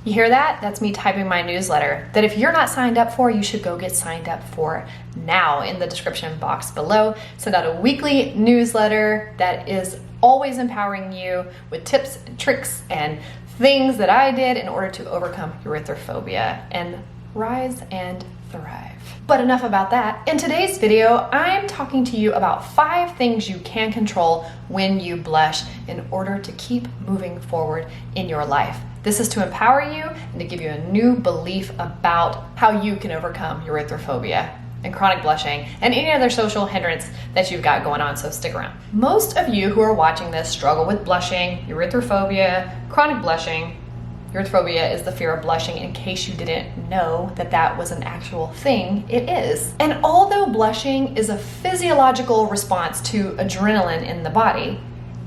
You hear that? That's me typing my newsletter that if you're not signed up for, you should go get signed up for now in the description box below. Send out a weekly newsletter that is always empowering you with tips and tricks and things that I did in order to overcome erythrophobia and rise and thrive. But enough about that. In today's video, I'm talking to you about 5 things you can control when you blush in order to keep moving forward in your life. This is to empower you and to give you a new belief about how you can overcome erythrophobia and chronic blushing and any other social hindrance that you've got going on, so stick around. Most of you who are watching this struggle with blushing, erythrophobia, chronic blushing. Erythrophobia is the fear of blushing. In case you didn't know that that was an actual thing, it is. And although blushing is a physiological response to adrenaline in the body,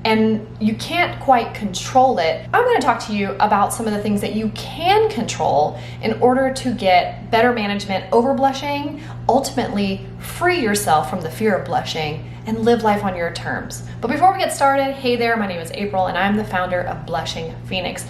and you can't quite control it, I'm going to talk to you about some of the things that you can control in order to get better management over blushing, ultimately free yourself from the fear of blushing, and live life on your terms. But before we get started, hey there, my name is April and I'm the founder of Blushing Phoenix.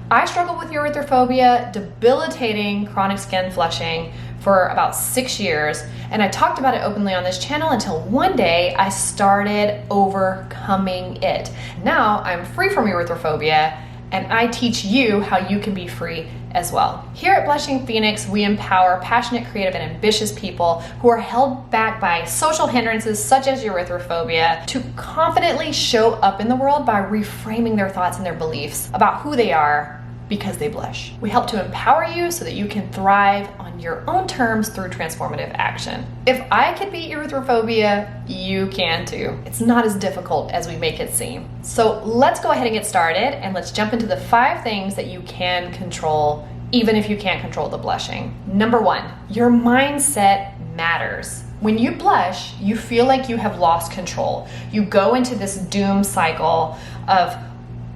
I struggled with erythrophobia, debilitating chronic skin flushing for about 6 years, and I talked about it openly on this channel until one day I started overcoming it. Now I'm free from erythrophobia, and I teach you how you can be free as well. Here at Blushing Phoenix, we empower passionate, creative, and ambitious people who are held back by social hindrances such as erythrophobia to confidently show up in the world by reframing their thoughts and their beliefs about who they are because they blush. We help to empower you so that you can thrive on your own terms through transformative action. If I could beat erythrophobia, you can too. It's not as difficult as we make it seem. So let's go ahead and get started, and let's jump into the 5 things that you can control even if you can't control the blushing. Number 1, your mindset matters. When you blush, you feel like you have lost control. You go into this doom cycle of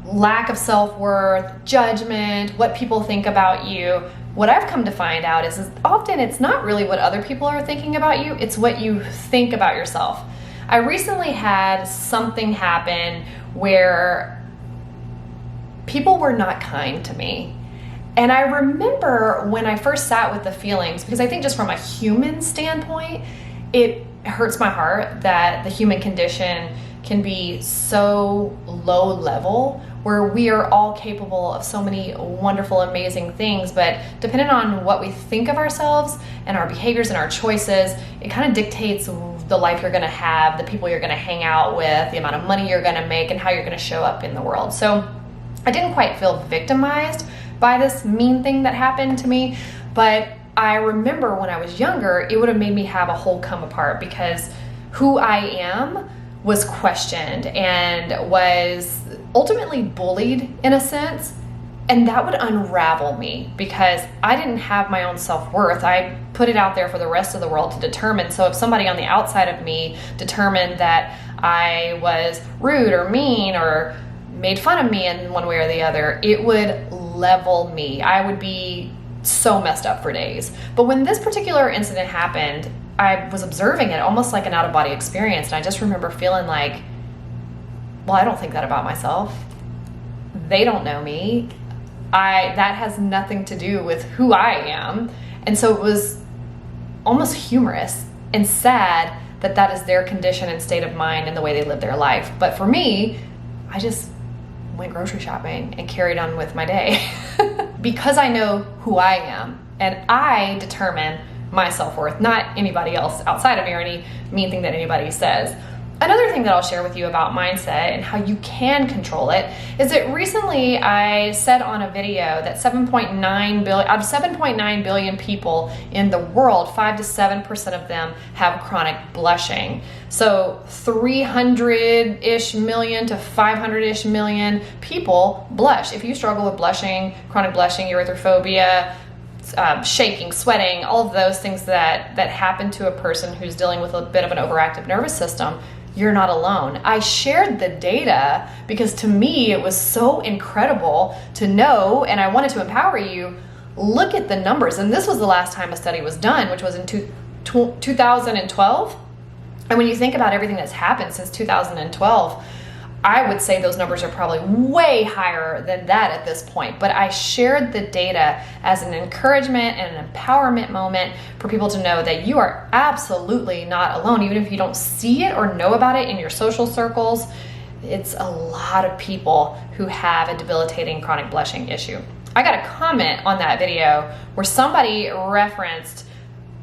lack of self-worth, judgment, what people think about you. What I've come to find out is often it's not really what other people are thinking about you, it's what you think about yourself. I recently had something happen where people were not kind to me. And I remember when I first sat with the feelings, because I think just from a human standpoint, it hurts my heart that the human condition can be so low level, where we are all capable of so many wonderful, amazing things, but depending on what we think of ourselves and our behaviors and our choices, it kind of dictates the life you're gonna have, the people you're gonna hang out with, the amount of money you're gonna make, and how you're gonna show up in the world. So I didn't quite feel victimized by this mean thing that happened to me, but I remember when I was younger, it would have made me have a whole come apart, because who I am was questioned and was ultimately bullied in a sense, and that would unravel me because I didn't have my own self-worth. I put it out there for the rest of the world to determine. So if somebody on the outside of me determined that I was rude or mean or made fun of me in one way or the other, it would level me. I would be so messed up for days. But when this particular incident happened, I was observing it almost like an out-of-body experience, and I just remember feeling like, well, I don't think that about myself. They don't know me. That has nothing to do with who I am. And so it was almost humorous and sad that that is their condition and state of mind and the way they live their life. But for me, I just went grocery shopping and carried on with my day because I know who I am, and I determine my self-worth, not anybody else outside of me or any mean thing that anybody says. Another thing that I'll share with you about mindset and how you can control it is that recently I said on a video that 7.9 billion, out of 7.9 billion people in the world, 5 to 7% of them have chronic blushing. So 300-ish million to 500-ish million people blush. If you struggle with blushing, chronic blushing, erythrophobia, shaking, sweating, all of those things that happen to a person who's dealing with a bit of an overactive nervous system, you're not alone. I shared the data because to me it was so incredible to know, and I wanted to empower you. Look at the numbers. And this was the last time a study was done, which was in 2012. And when you think about everything that's happened since 2012, I would say those numbers are probably way higher than that at this point, but I shared the data as an encouragement and an empowerment moment for people to know that you are absolutely not alone. Even if you don't see it or know about it in your social circles, it's a lot of people who have a debilitating chronic blushing issue. I got a comment on that video where somebody referenced,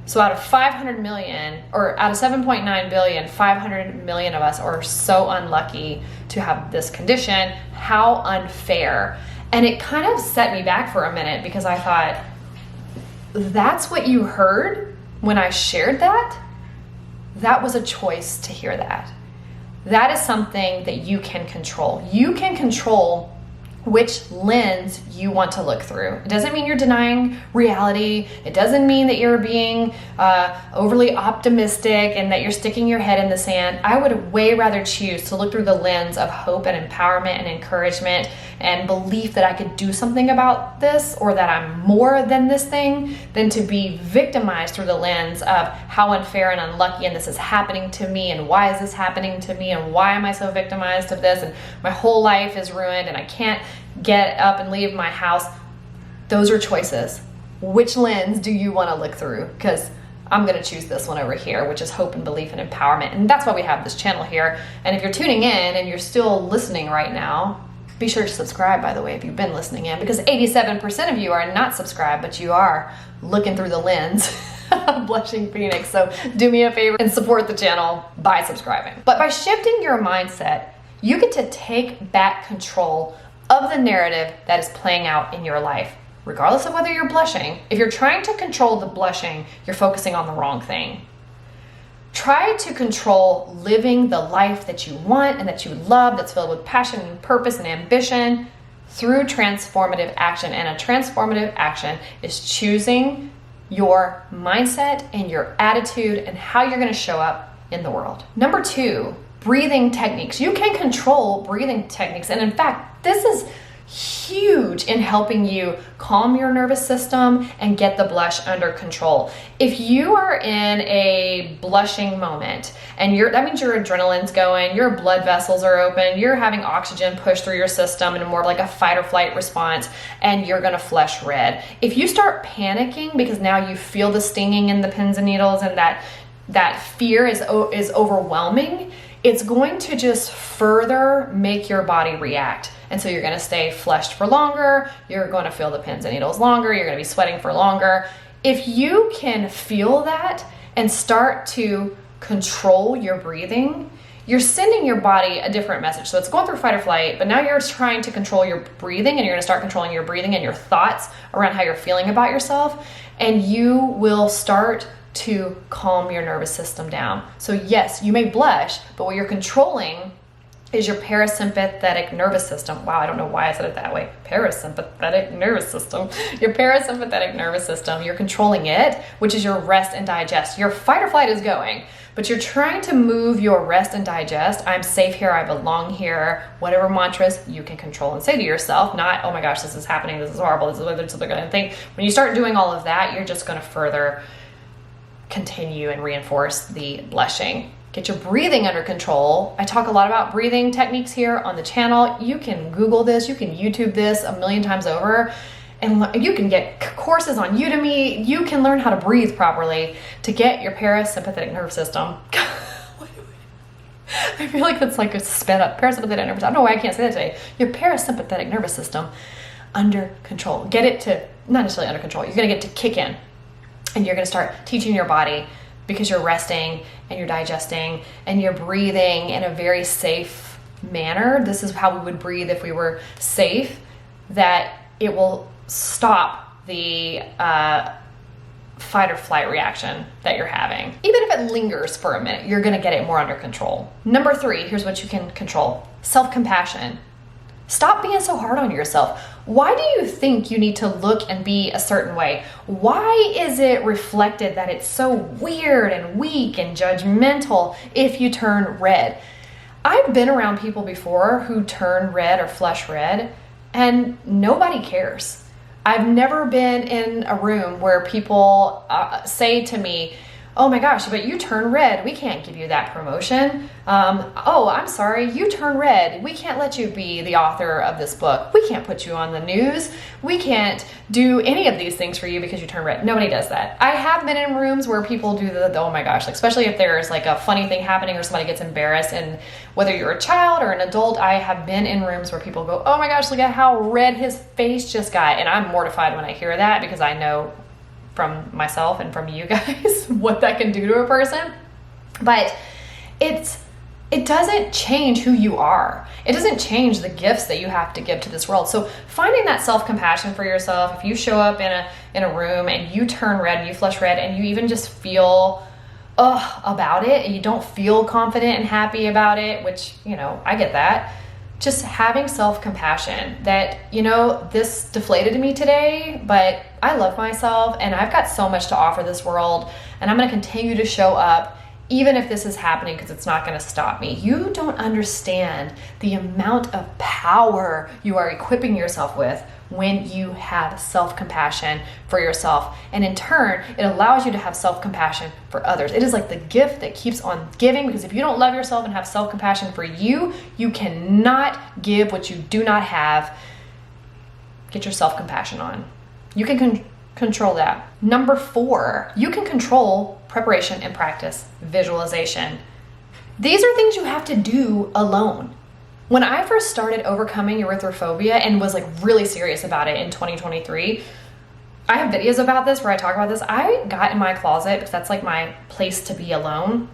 so out of 500 million, or out of 7.9 billion, 500 million of us are so unlucky to have this condition. How unfair. And it kind of set me back for a minute because I thought, that's what you heard when I shared that? That was a choice to hear that. That is something that you can control. You can control which lens you want to look through. It doesn't mean you're denying reality. It doesn't mean that you're being overly optimistic and that you're sticking your head in the sand. I would way rather choose to look through the lens of hope and empowerment and encouragement and belief that I could do something about this or that I'm more than this thing than to be victimized through the lens of how unfair and unlucky and this is happening to me and why is this happening to me and why am I so victimized of this and my whole life is ruined and I can't get up and leave my house. Those are choices. Which lens do you want to look through? Because I'm going to choose this one over here, which is hope and belief and empowerment. And that's why we have this channel here. And if you're tuning in and you're still listening right now, be sure to subscribe, by the way, if you've been listening in, because 87% of you are not subscribed, but you are looking through the lens of Blushing Phoenix. So do me a favor and support the channel by subscribing. But by shifting your mindset, you get to take back control of the narrative that is playing out in your life, regardless of whether you're blushing. If you're trying to control the blushing, you're focusing on the wrong thing. Try to control living the life that you want and that you love, that's filled with passion and purpose and ambition through transformative action. And a transformative action is choosing your mindset and your attitude and how you're going to show up in the world. Number 2, breathing techniques. You can control breathing techniques. And in fact, this is huge in helping you calm your nervous system and get the blush under control. If you are in a blushing moment and that means your adrenaline's going, your blood vessels are open, you're having oxygen push through your system in more like a fight or flight response, and you're gonna flush red. If you start panicking because now you feel the stinging and the pins and needles and that fear is overwhelming, it's going to just further make your body react. And so you're going to stay flushed for longer, you're going to feel the pins and needles longer, you're going to be sweating for longer. If you can feel that and start to control your breathing, you're sending your body a different message. So it's going through fight or flight, but now you're trying to control your breathing, and you're going to start controlling your breathing and your thoughts around how you're feeling about yourself, and you will start to calm your nervous system down. So yes, you may blush, but what you're controlling is your parasympathetic nervous system. Wow, I don't know why I said it that way. Parasympathetic nervous system. Your parasympathetic nervous system, you're controlling it, which is your rest and digest. Your fight or flight is going, but you're trying to move your rest and digest. I'm safe here, I belong here, whatever mantras you can control and say to yourself, not, oh my gosh, this is happening, this is horrible, this is what they're gonna think. When you start doing all of that, you're just gonna further continue and reinforce the blushing. Get your breathing under control. I talk a lot about breathing techniques here on the channel. You can Google this, you can YouTube this 1,000,000 times over, and you can get courses on Udemy. You can learn how to breathe properly to get your parasympathetic nervous system. I feel like that's like a sped up parasympathetic nervous. I don't know why I can't say that today. Your parasympathetic nervous system under control. Get it to, not necessarily under control, you're gonna get to kick in, and you're gonna start teaching your body, because you're resting and you're digesting and you're breathing in a very safe manner. This is how we would breathe if we were safe, that it will stop the fight or flight reaction that you're having. Even if it lingers for a minute, you're gonna get it more under control. Number 3, here's what you can control. Self-compassion. Stop being so hard on yourself. Why do you think you need to look and be a certain way? Why is it reflected that it's so weird and weak and judgmental if you turn red? I've been around people before who turn red or flush red, and nobody cares. I've never been in a room where people say to me, oh my gosh, but you turn red. We can't give you that promotion. Oh, I'm sorry, you turn red. We can't let you be the author of this book. We can't put you on the news. We can't do any of these things for you because you turn red. Nobody does that. I have been in rooms where people do the oh my gosh, like especially if there's like a funny thing happening or somebody gets embarrassed, and whether you're a child or an adult, I have been in rooms where people go, oh my gosh, look at how red his face just got. And I'm mortified when I hear that, because I know from myself and from you guys what that can do to a person. But it doesn't change who you are. It doesn't change the gifts that you have to give to this world. So finding that self-compassion for yourself, if you show up in a room and you turn red and you flush red and you even just feel about it and you don't feel confident and happy about it, which, you know, I get that. Just having self-compassion that, you know, this deflated me today, but I love myself and I've got so much to offer this world, and I'm going to continue to show up even if this is happening, because it's not going to stop me. You don't understand the amount of power you are equipping yourself with when you have self-compassion for yourself. And in turn, it allows you to have self-compassion for others. It is like the gift that keeps on giving, because if you don't love yourself and have self-compassion for you, you cannot give what you do not have. Get your self-compassion on. You can control that. Number 4, you can control preparation and practice visualization. These are things you have to do alone. When I first started overcoming erythrophobia and was like really serious about it in 2023, I have videos about this where I talk about this. I got in my closet, because that's like my place to be alone.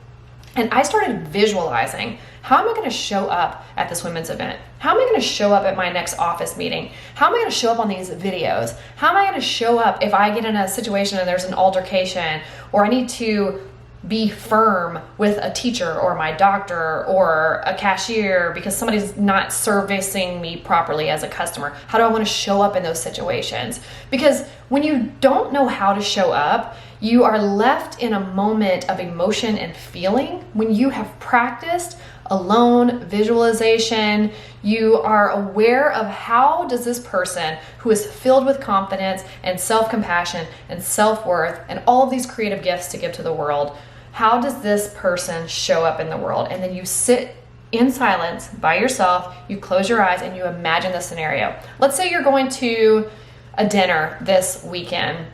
And I started visualizing, how am I going to show up at this women's event? How am I going to show up at my next office meeting? How am I going to show up on these videos? How am I going to show up if I get in a situation and there's an altercation, or I need to be firm with a teacher or my doctor or a cashier because somebody's not servicing me properly as a customer? How do I want to show up in those situations? Because when you don't know how to show up, you are left in a moment of emotion and feeling. When you have practiced alone visualization, you are aware of how does this person who is filled with confidence and self-compassion and self-worth and all of these creative gifts to give to the world, how does this person show up in the world? And then you sit in silence by yourself, you close your eyes and you imagine the scenario. Let's say you're going to a dinner this weekend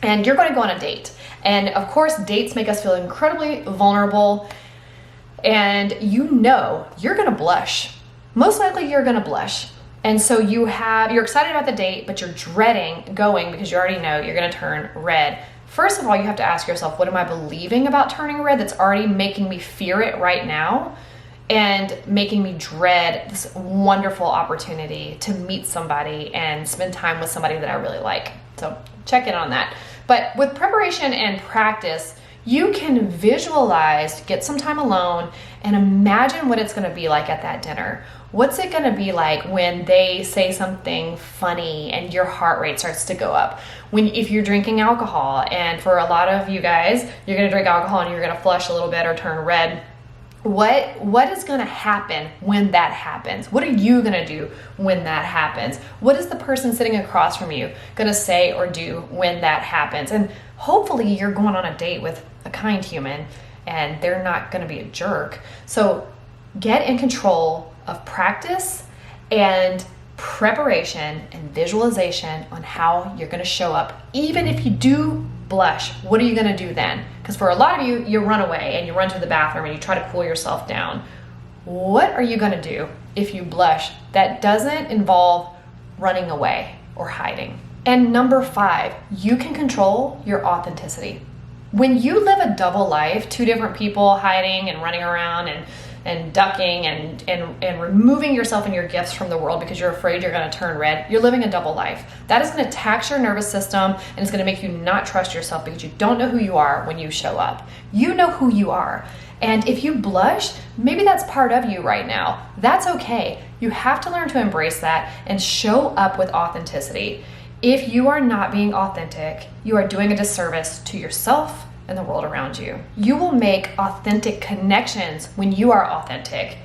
and you're going to go on a date. And of course, dates make us feel incredibly vulnerable, and you know you're going to blush. Most likely you're going to blush. And so you're excited about the date, but you're dreading going because you already know you're going to turn red. First of all, you have to ask yourself, what am I believing about turning red that's already making me fear it right now and making me dread this wonderful opportunity to meet somebody and spend time with somebody that I really like? So check in on that. But with preparation and practice, you can visualize, get some time alone, and imagine what it's going to be like at that dinner. What's it going to be like when they say something funny and your heart rate starts to go up? If you're drinking alcohol, and for a lot of you guys, you're going to drink alcohol and you're going to flush a little bit or turn red. What is going to happen when that happens? What are you going to do when that happens? What is the person sitting across from you going to say or do when that happens? And hopefully you're going on a date with a kind human and they're not going to be a jerk. So get in control of practice and preparation and visualization on how you're going to show up. Even if you do blush, what are you going to do then? Because for a lot of you, you run away and you run to the bathroom and you try to cool yourself down. What are you going to do if you blush that doesn't involve running away or hiding? And number 5, you can control your authenticity. When you live a double life, 2 different people hiding and running around and ducking and removing yourself and your gifts from the world because you're afraid you're going to turn red, you're living a double life. That is going to tax your nervous system, and it's going to make you not trust yourself because you don't know who you are when you show up. You know who you are. And if you blush, maybe that's part of you right now. That's okay. You have to learn to embrace that and show up with authenticity. If you are not being authentic, you are doing a disservice to yourself and the world around you. You will make authentic connections when you are authentic.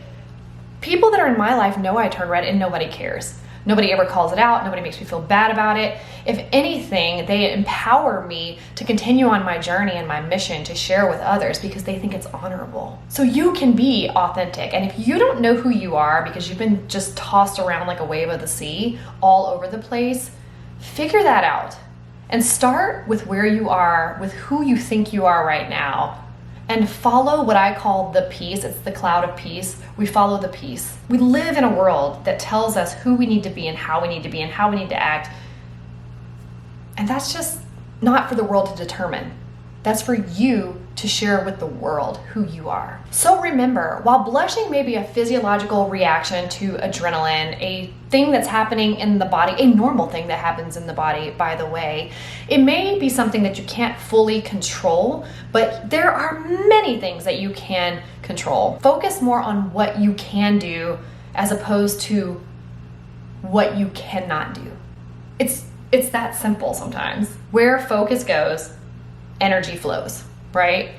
People that are in my life know I turn red and nobody cares. Nobody ever calls it out. Nobody makes me feel bad about it. If anything, they empower me to continue on my journey and my mission to share with others because they think it's honorable. So you can be authentic. And if you don't know who you are because you've been just tossed around like a wave of the sea all over the place, figure that out and start with where you are, with who you think you are right now. And follow what I call the peace. It's the cloud of peace. We follow the peace. We live in a world that tells us who we need to be and how we need to be and how we need to act. And that's just not for the world to determine. That's for you to share with the world who you are. So remember, while blushing may be a physiological reaction to adrenaline, a thing that's happening in the body, a normal thing that happens in the body, by the way, it may be something that you can't fully control, but there are many things that you can control. Focus more on what you can do as opposed to what you cannot do. It's that simple sometimes. Where focus goes, energy flows, right?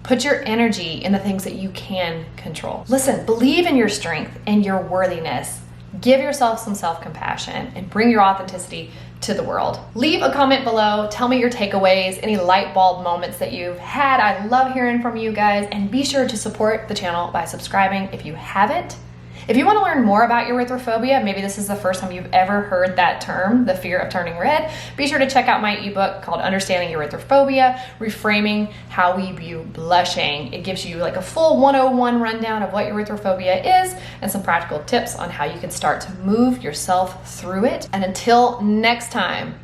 Put your energy in the things that you can control. Listen, believe in your strength and your worthiness. Give yourself some self-compassion and bring your authenticity to the world. Leave a comment below. Tell me your takeaways, any light bulb moments that you've had. I love hearing from you guys, and be sure to support the channel by subscribing if you haven't. If you want to learn more about erythrophobia, maybe this is the first time you've ever heard that term, the fear of turning red, be sure to check out my ebook called Understanding Erythrophobia, Reframing How We View Blushing. It gives you like a full 101 rundown of what erythrophobia is and some practical tips on how you can start to move yourself through it. And until next time,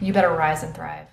you better rise and thrive.